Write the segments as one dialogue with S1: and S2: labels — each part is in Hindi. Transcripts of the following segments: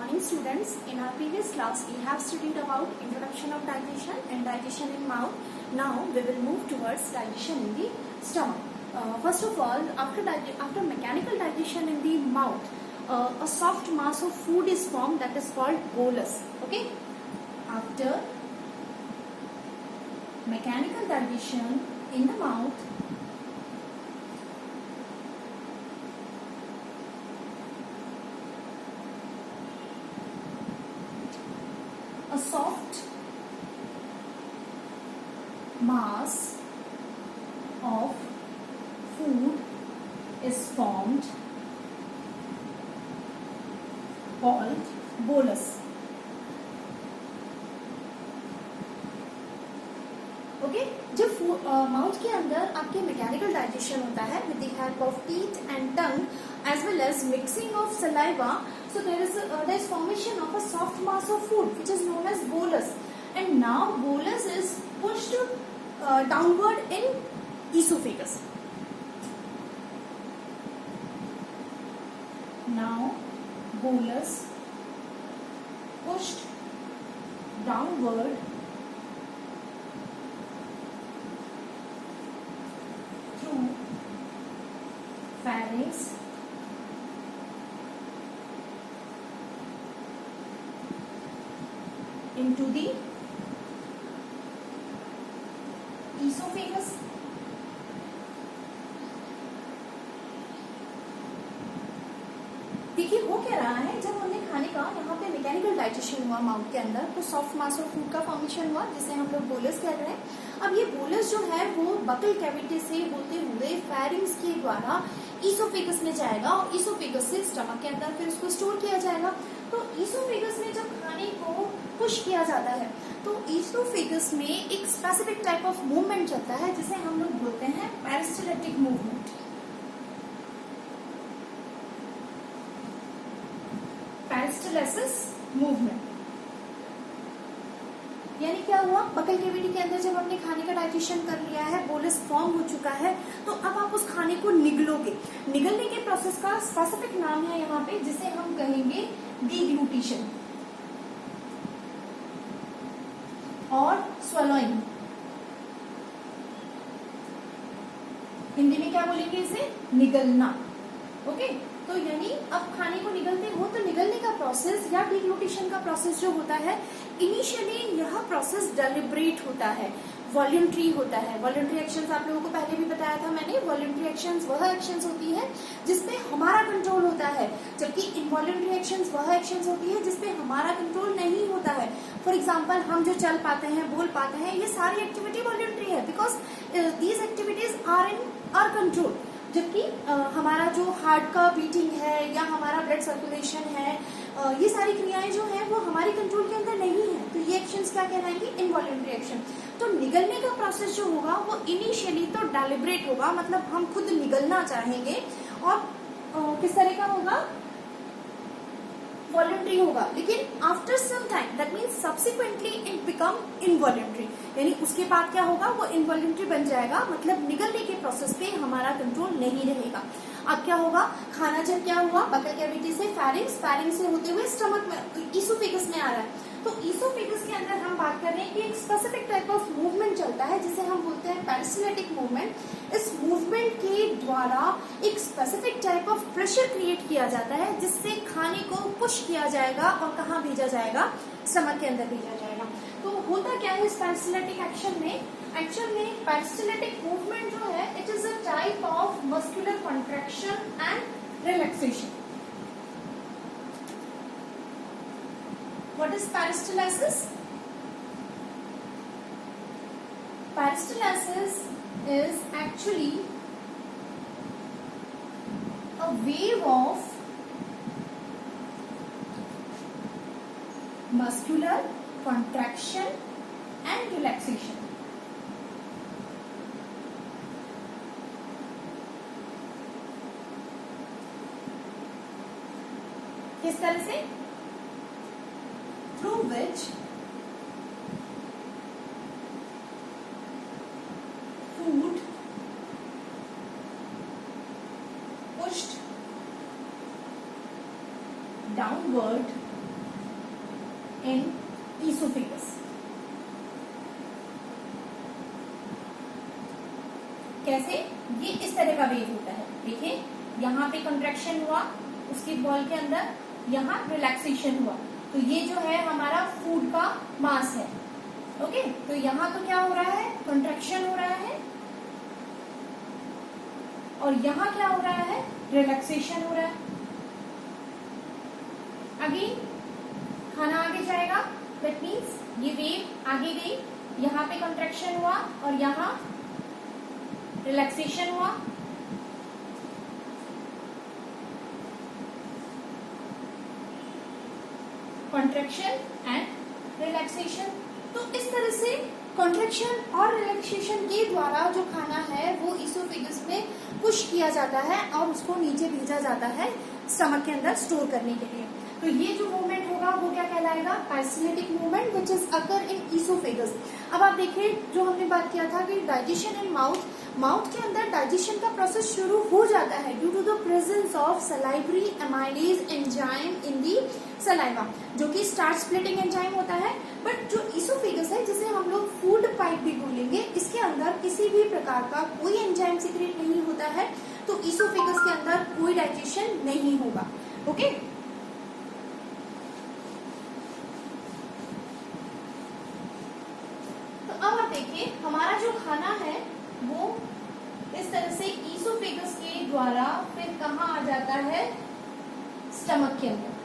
S1: morning students. In our previous class we have studied about introduction of digestion and digestion in mouth. Now we will move towards digestion in the stomach. First of all, after mechanical digestion in the mouth, a soft mass of food is formed that is called bolus. Okay. After mechanical digestion in the mouth, a soft mass of food is formed called bolus. Okay, जब माउथ के अंदर आपके मैकेनिकल डाइजेशन होता है with the help of teeth and tongue as well as mixing of saliva, so there is formation of a soft mass of food which is known as bolus, and now bolus is pushed downward in esophagus. Now bolus pushed downward through pharynx into the esophagus. देखिए हो क्या रहा है, जब हमने खाने का यहाँ पे मैकेनिकल डाइजेशन हुआ माउथ के अंदर, तो सॉफ्ट मास ऑफ फूड का फॉर्मेशन हुआ जिसे हम लोग बोलस कह रहे हैं. अब ये बोलस जो है वो बकल कैविटी से होते हुए फेरिंग्स के द्वारा ईसोफेगस में जाएगा और ईसोफेगस से स्टमक के अंदर फिर उसको स्टोर किया जाएगा. तो ईसोफेगस में जब खाने को पुश किया जाता है तो ईसोफेगस में एक स्पेसिफिक टाइप ऑफ मूवमेंट चलता है जिसे हम लोग बोलते हैं पेरिस्टाल्टिक मूवमेंट. पेरिस्टालिसिस मूवमेंट यानी क्या हुआ, बकल कैविटी के अंदर जब हमने खाने का डाइजेशन कर लिया है, बोलस फॉर्म हो चुका है, तो अब आप उस खाने को निगलोगे. निगलने के प्रोसेस का स्पेसिफिक नाम है यहाँ पे जिसे हम कहेंगे डिग्लूटिशन और स्वलोइंग. हिंदी में क्या बोलेंगे इसे, निगलना. ओके, तो यानी अब खाने को निगलते हो तो निगलने का प्रोसेस या डिग्लूटिशन का प्रोसेस जो होता है, इनिशियली यह प्रोसेस डेलिब्रेट होता है, वॉल्यूंट्री होता है. वॉल्यूंट्री एक्शंस आप लोगों को पहले भी बताया था मैंने. वॉल्यूंट्री एक्शंस वह एक्शंस होती है जिसपे हमारा कंट्रोल होता है, जबकि इनवॉल्यूंट्री एक्शंस वह एक्शंस होती है जिसपे हमारा कंट्रोल नहीं होता है. फॉर एग्जाम्पल, हम जो चल पाते हैं, बोल पाते हैं, ये सारी एक्टिविटी वॉल्यूंट्री है because these activities are in our control. जबकि हमारा जो हार्ट का बीटिंग है या हमारा ब्लड सर्कुलेशन है, ये सारी क्रियाएं जो हैं वो हमारी कंट्रोल के अंदर नहीं है. तो ये एक्शंस क्या कहलाएंगे, इनवॉल्यूंट्री एक्शन. तो निगलने का प्रोसेस जो होगा वो इनिशियली तो डेलिब्रेट होगा, मतलब हम खुद निगलना चाहेंगे, और किस तरह का होगा, वॉल्यूंट्री होगा. लेकिन after some time, that means subsequently it become involuntary, यानी उसके बाद क्या होगा, वो इनवॉल्यूंट्री बन जाएगा, मतलब निगलने के प्रोसेस पे हमारा कंट्रोल नहीं रहेगा. अब क्या होगा, खाना जब क्या हुआ, बकल कैविटी से फेरिंग्स, फेरिंग्स से होते हुए स्टमक में, ईसोफेगस में आ रहा है. तो ईसोफेगस के अंदर हम बात कर रहे हैं कि एक स्पेसिफिक टाइप ऑफ मूवमेंट चलता है जिसे हम बोलते हैं पेरिस्टाल्टिक मूवमेंट. इस मूवमेंट के द्वारा एक specific type of pressure create किया जाता है जिससे खाने को पुश किया जाएगा और कहाँ भेजा जाएगा, स्टमक के अंदर भेजा जाएगा. तो होता क्या है इस पेरिस्टाल्टिक एक्शन में, एक्चुअल में पेरिस्टाल्टिक मूवमेंट जो है it is a type of muscular contraction and relaxation. What is peristalsis? Peristalsis is actually a wave of muscular contraction and relaxation. किस तरह से, through which food pushed downward in oesophagus. कैसे? ये इस तरह का वेव होता है। देखिए यहाँ पे कंट्रैक्शन हुआ उसकी बॉल के अंदर, यहाँ रिलैक्सेशन हुआ, तो ये जो है हमारा फूड का मास है। ओके, तो यहाँ तो क्या हो रहा है? कंट्रैक्शन हो रहा है, और यहाँ क्या हो रहा है? रिलैक्सेशन हो रहा है। अगेन खाना आगे जाएगा, दैट मीन्स ये वेव आगे गई, यहाँ पे कंट्रैक्शन हुआ और यहाँ रिलैक्सेशन हुआ। Contraction and relaxation. तो इस तरह से कॉन्ट्रैक्शन और रिलैक्सेशन के द्वारा जो खाना है वो ईसोफेगस में पुश किया जाता है और उसको नीचे भेजा जाता है स्टमक के अंदर स्टोर करने के लिए। तो ये जो मूवमेंट होगा वो क्या कहलाएगा? Peristaltic movement which is occur in oesophagus. अब आप देखिए जो हमने बात किया था कि डाइजेशन इन माउथ, माउथ के अंदर डाइजेशन का प्रोसेस शुरू हो जाता है due to the presence of salivary amylase enzyme in the saliva, जो कि स्टार्च स्प्लिटिंग एंजाइम होता है। बट जो ईसोफेगस है, जिसे हम लोग फूड पाइप भी बोलेंगे, इसके अंदर किसी भी प्रकार का कोई एंजाइम सीक्रेट नहीं होता है, तो ईसोफेगस के अंदर कोई डाइजेशन नहीं होगा। ओके, तो अब आप देखिए हमारा जो खाना है वो इस तरह से ईसोफेगस के द्वारा फिर कहाँ आ जाता है? स्टमक के अंदर।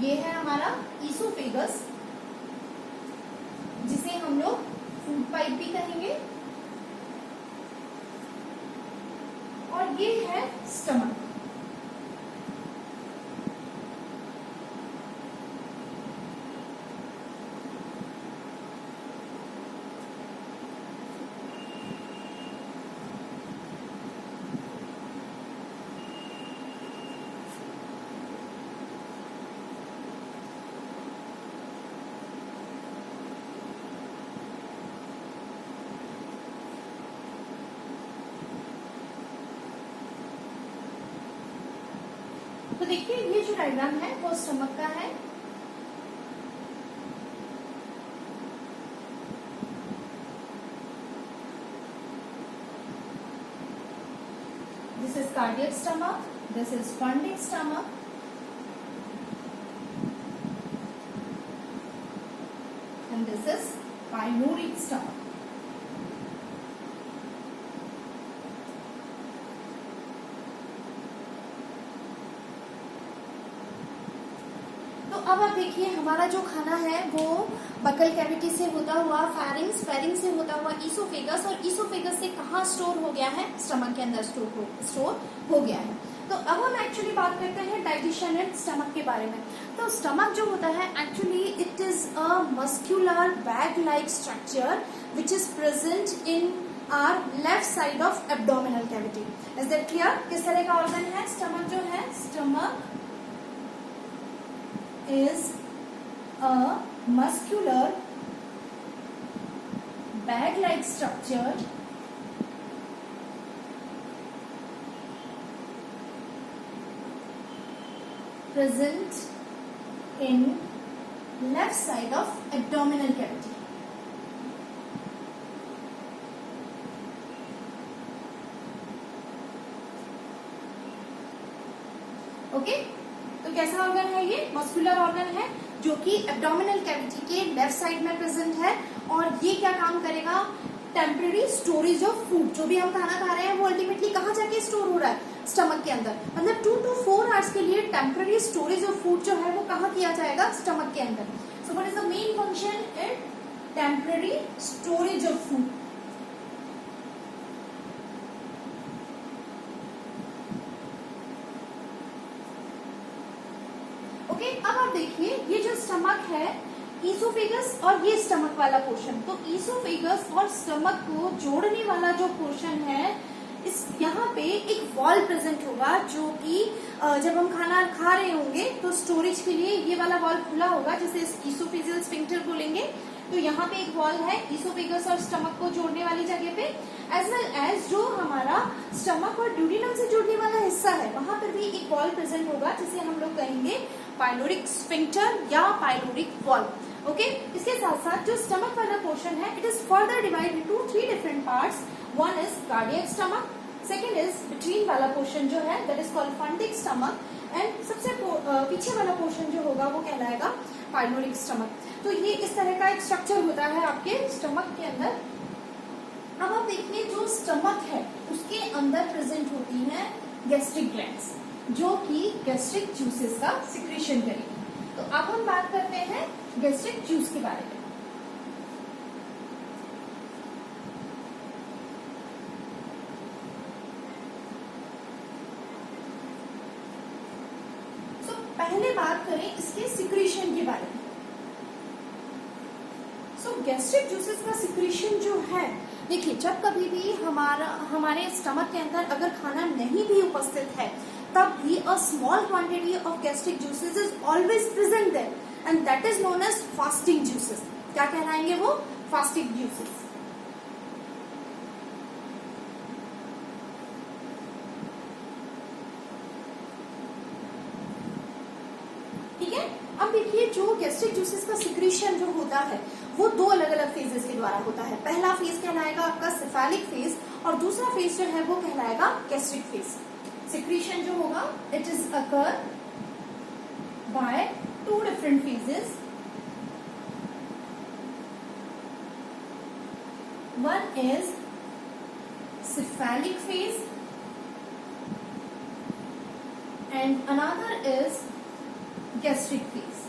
S1: ये है हमारा ईसोफेगस, जिसे हम लोग फूड पाइप भी कहेंगे, और ये है स्टमक। तो देखिए ये जो डायग्राम है वो स्टमक का है। This is cardiac stomach, this is fundic stomach, and this is pyloric stomach. अब आप देखिए हमारा जो खाना है वो बकल कैविटी से होता हुआ फेरिंग्स, फेरिंग्स से होता हुआ ईसोफेगस, और ईसोफेगस से कहाँ स्टोर हो गया है? स्टमक के अंदर स्टोर हो गया है। तो अब हम एक्चुअली बात करते हैं डाइजेशन एंड स्टमक के बारे में। तो स्टमक जो होता है actually it is a muscular bag like structure which is present in are left side of abdominal cavity. Is that clear? किस तरह का ऑर्गन है स्टमक जो है? Stomach is a muscular bag-like structure present in left side of abdominal cavity. Okay? तो कैसा ऑर्गन है ये? मस्कुलर ऑर्गन है जो कि एब्डोमिनल कैविटी के लेफ्ट साइड में प्रेजेंट है, और ये क्या काम करेगा? Temporary storage of food. जो भी हम खाना खा रहे हैं वो अल्टीमेटली कहाँ जाके स्टोर हो रहा है? स्टमक के अंदर। मतलब 2 to 4 आवर्स के लिए टेम्पररी स्टोरेज ऑफ फूड जो है वो कहाँ किया जाएगा? स्टमक के अंदर। So what is the main function in temporary storage of food? Okay, अब आप देखिए ये जो स्टमक है, ईसोफेगस और ये स्टमक वाला पोर्शन, तो ईसोफेगस और स्टमक को जोड़ने वाला जो पोर्शन है, इस यहाँ पे एक वॉल प्रेजेंट होगा, जो कि जब हम खाना खा रहे होंगे तो स्टोरेज के लिए ये वाला वॉल खुला होगा, जिसे ईसोफेजियल स्फिंक्टर बोलेंगे। तो यहाँ पे एक वॉल है ईसोफेगस और स्टमक को जोड़ने वाली जगह पे, एज वेल एज जो हमारा स्टमक और ड्यूडेनम से जुड़ने वाला हिस्सा है वहां पर भी एक वॉल प्रेजेंट होगा जिसे हम लोग कहेंगे पाइलोरिक स्फिंक्टर या पाइलोरिक वॉल। ओके, इसके साथ साथ जो स्टमक वाला पोर्शन है it is further divide into 3 different parts. One is cardiac stomach, second is between वाला पोर्शन जो है that is called fundic stomach, and सबसे पीछे वाला पोर्शन जो होगा वो कहलाएगा पाइलोरिक स्टमक। तो ये इस तरह का एक स्ट्रक्चर होता है आपके स्टमक के अंदर। अब आप देखिए जो स्टमक है उसके अंदर प्रेजेंट होती हैं गैस्ट्रिक ग्लैंड्स जो कि गैस्ट्रिक जूसेस का सिक्रीशन करेगी। तो अब हम बात करते हैं गैस्ट्रिक जूस के बारे में। पहले बात करें इसके सिक्रीशन के बारे में। गैस्ट्रिक जूसेस का सिक्रीशन जो है, देखिए जब कभी भी हमारे स्टमक के अंदर अगर खाना नहीं भी उपस्थित है तब भी a small quantity of gastric juices is always present there and that is known as fasting juices. क्या कहलाएंगे वो? Fasting juices. ठीक है, अब देखिए जो गैस्ट्रिक जूसेस का सिक्रीशन जो होता है वो 2 अलग अलग फेजेस के द्वारा होता है। पहला फेज कहलाएगा आपका सेफेलिक फेज और दूसरा फेज जो है वो कहलाएगा गैस्ट्रिक फेज। सिक्रीशन जो होगा it is occur by 2 different phases. One is cephalic phase and another is gastric phase.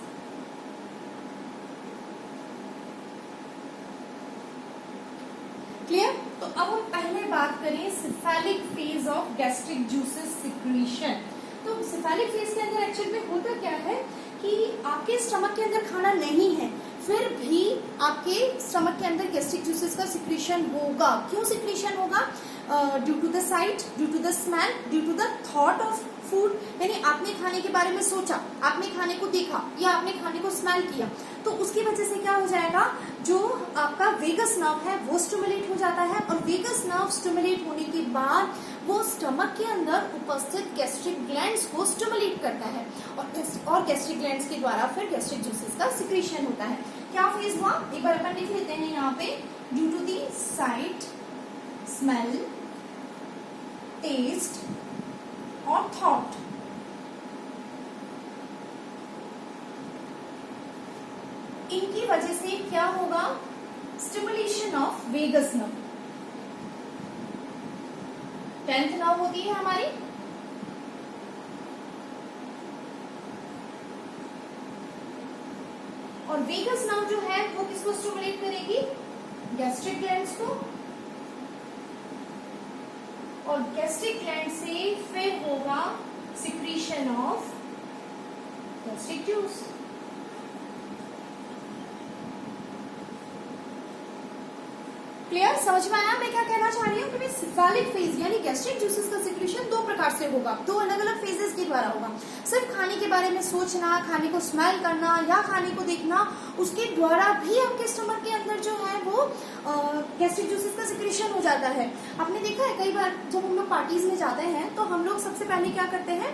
S1: Clear? तो अब हम पहले बात करें cephalic phase of gastric juices secretion. तो सिफेलिक फेज के अंदर एक्चुअल में होता क्या है कि आपके स्टमक के अंदर खाना नहीं है फिर भी आपके स्टमक के अंदर गैस्ट्रिक जूसेस का सिक्रीशन होगा। क्यों सिक्रीशन होगा? Due to the sight, due to the smell, due to the thought of food. यानी आपने खाने के बारे में सोचा, आपने खाने को देखा या आपने खाने को स्मेल किया तो उसकी वजह से क्या हो जाएगा, जो आपका वेगस नर्व है वो स्टिमुलेट हो जाता है और वेगस नर्व स्टिमुलेट होने के बाद वो स्टमक के अंदर उपस्थित गैस्ट्रिक ग्लैंड्स को स्टिमुलेट करता है और गैस्ट्रिक ग्लैंड्स के द्वारा फिर गैस्ट्रिक जूसेस का सिक्रीशन होता है। क्या फेज हुआ? एक बार अपन लिख लेते हैं यहाँ पे, due to the sight, smell, taste और थॉट। इनकी वजह से क्या होगा? Stimulation of vagus nerve. 10th nerve होती है हमारी, और वेगस नर्व जो है वो किसको स्टिमुलेट करेगी? गैस्ट्रिक ग्लैंड्स को, और गैस्ट्रिक ग्लैंड से फिर होगा secretion of gastric juice. Clear? समझ में आया मैं क्या कहना चाह रही हूँ कि सिफेलिक फेज यानी गैस्ट्रिक जूसेस का सिक्रीशन 2 प्रकार से होगा, 2 अलग अलग फेजेस के द्वारा होगा। सिर्फ खाने के बारे में सोचना, खाने को स्मेल करना या खाने को देखना, उसके द्वारा भी आपके स्टमक के अंदर जो है वो गैस्ट्रिक जूसेस का सिक्रीशन हो जाता है। आपने देखा है कई बार जब हम लोग पार्टीज में जाते हैं तो हम लोग सबसे पहले क्या करते हैं,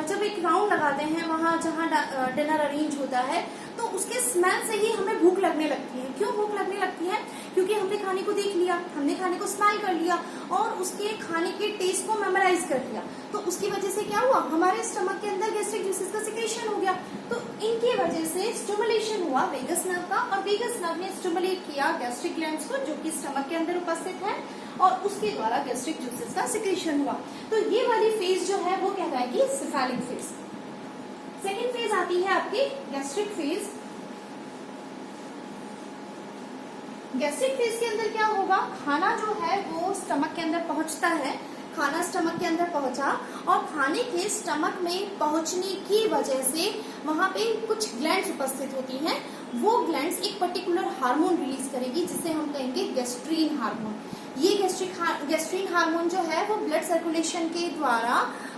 S1: जब एक राउंड लगाते हैं वहां जहां डिनर अरेंज होता है तो उसके स्मेल से ही हमें भूख लगने लगती है। क्यों भूख लगने लगती है? क्योंकि हमने खाने को देख लिया, हमने खाने को स्मेल कर लिया और उसके खाने के टेस्ट को मेमोराइज कर लिया। तो उसकी वजह से क्या हुआ, हमारे स्टमक के अंदर गैस्ट्रिक जूसेस का सिक्रीशन हो गया। तो इनकी वजह से स्टिमुलेशन हुआ वेगस नर्व का और वेगस नर्व ने स्टिमुलेट किया गैस्ट्रिक ग्लैंड्स को जो कि स्टमक के अंदर उपस्थित है और उसके द्वारा गैस्ट्रिक जूसेस का सिक्रीशन हुआ। तो ये वाली फेज जो है वो कहलाएगी सिफेलिक फेज। सेकेंड फेज आती है आपकी गैस्ट्रिक फेज। गैस्ट्रिक फेज के अंदर क्या होगा, खाना जो है वो स्टमक के अंदर पहुंचता है, खाना स्टमक के अंदर पहुंचा और खाने के स्टमक में पहुंचने की वजह से वहां पे कुछ ग्लैंड्स उपस्थित होती हैं। वो ग्लैंड्स एक पर्टिकुलर हार्मोन रिलीज करेगी जिसे हम कहेंगे गैस्ट्रीन हार्मोन। ये गैस्ट्रीन हार्मोन जो है वो ब्लड सर्कुलेशन के द्वारा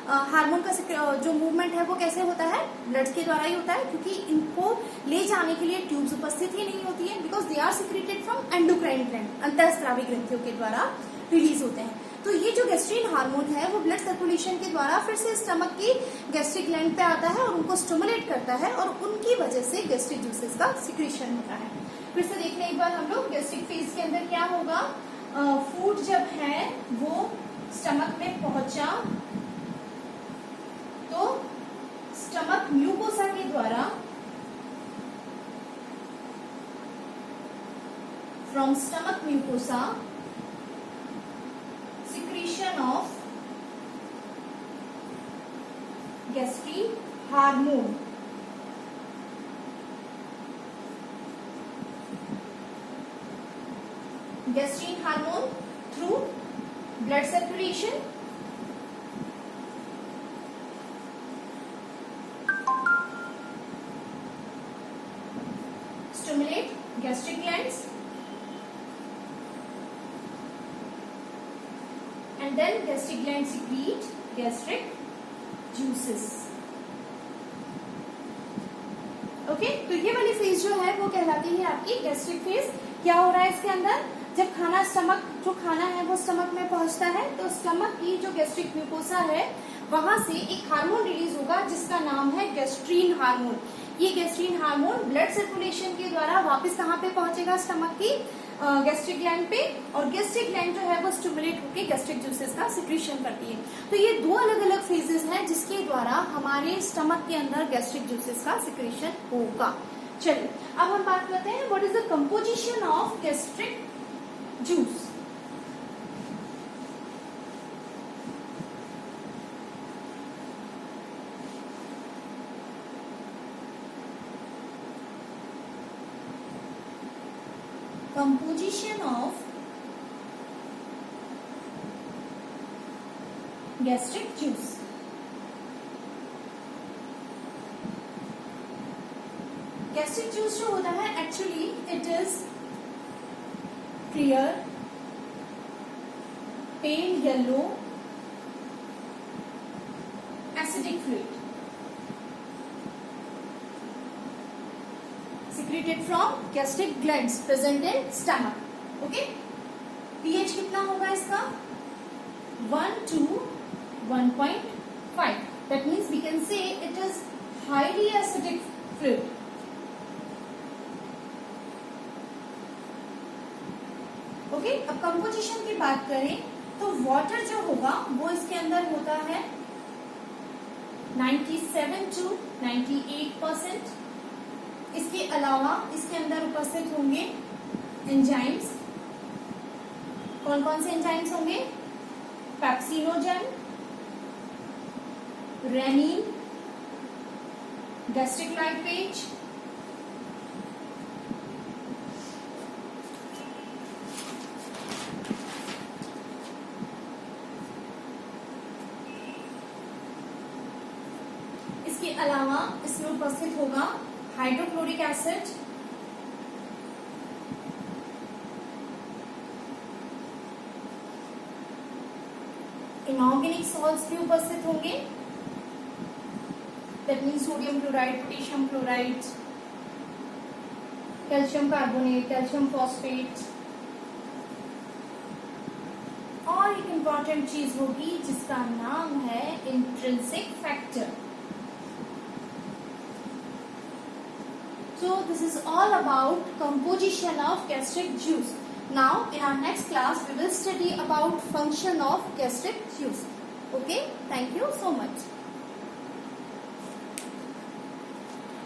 S1: हार्मोन का जो मूवमेंट है वो कैसे होता है, ब्लड के द्वारा ही होता है, क्योंकि इनको ले जाने के लिए ट्यूब्स उपस्थित ही नहीं होती है because they are secreted from endocrine gland, अंतःस्रावी ग्रंथियों के द्वारा रिलीज होते हैं। तो ये जो गैस्ट्रीन हार्मोन है वो ब्लड सर्कुलेशन के द्वारा फिर से स्टमक की गैस्ट्रिक ग्लैंड पे आता है और उनको स्टिमुलेट करता है और उनकी वजह से गैस्ट्रिक जूसेस का सिक्रीशन होता है। फिर से देख लें एक बार हम लोग, गैस्ट्रिक फेज के अंदर क्या होगा, फूड जब है वो स्टमक में पहुंचा तो स्टमक म्यूकोसा के द्वारा from stomach mucosa secretion of gastrin hormone. Gastrin hormone through blood circulation stimulate gastric glands and then gastric gland secrete gastric juices. Okay, तो ये वाली फेज जो है वो कहलाती है आपकी गैस्ट्रिक फेज। क्या हो रहा है इसके अंदर, जब खाना स्टमक, जो खाना है वो स्टमक में पहुंचता है तो स्टमक की जो गैस्ट्रिक म्यूकोसा है वहां से एक हार्मोन रिलीज होगा जिसका नाम है गैस्ट्रीन हार्मोन। ये गैस्ट्रीन हार्मोन ब्लड सर्कुलेशन के द्वारा वापस कहाँ पे पहुंचेगा, स्टमक की गैस्ट्रिक ग्लैंड पे, और गैस्ट्रिक ग्लैंड जो है वो स्टिमुलेट होकर गैस्ट्रिक जूसेस का सिक्रीशन करती है। तो ये दो अलग अलग फेजेस हैं जिसके द्वारा हमारे स्टमक के अंदर गैस्ट्रिक जूसेस का सिक्रीशन होगा। चलिए अब हम बात करते हैं what is the composition of gastric juice. Composition of gastric juice. Gastric juice जो होता है actually it is clear, pale yellow, acidic fluid secreted from gastric glands present in stomach. Okay? pH कितना होगा इसका, 1 to 1.5. That means we can say it is highly acidic fluid. Okay? अब कंपोजिशन की बात करें तो वाटर जो होगा वो इसके अंदर होता है 97 to 98%। इसके अलावा इसके अंदर उपस्थित होंगे एंजाइम्स। कौन कौन से एंजाइम्स होंगे, पेप्सिनोजन, रेनिन, गैस्ट्रिक लाइपेज, इसके अलावा इसमें उपस्थित होगा हाइड्रोक्लोरिक एसिड, इनऑर्गेनिक सॉल्ट्स भी उपस्थित होंगे, that means sodium chloride, potassium chloride, calcium carbonate, calcium phosphate, और एक इंपॉर्टेंट चीज होगी जिसका नाम है intrinsic factor. So this is all about composition of gastric juice. Now in our next class we will study about function of gastric juice. Okay, thank you so much.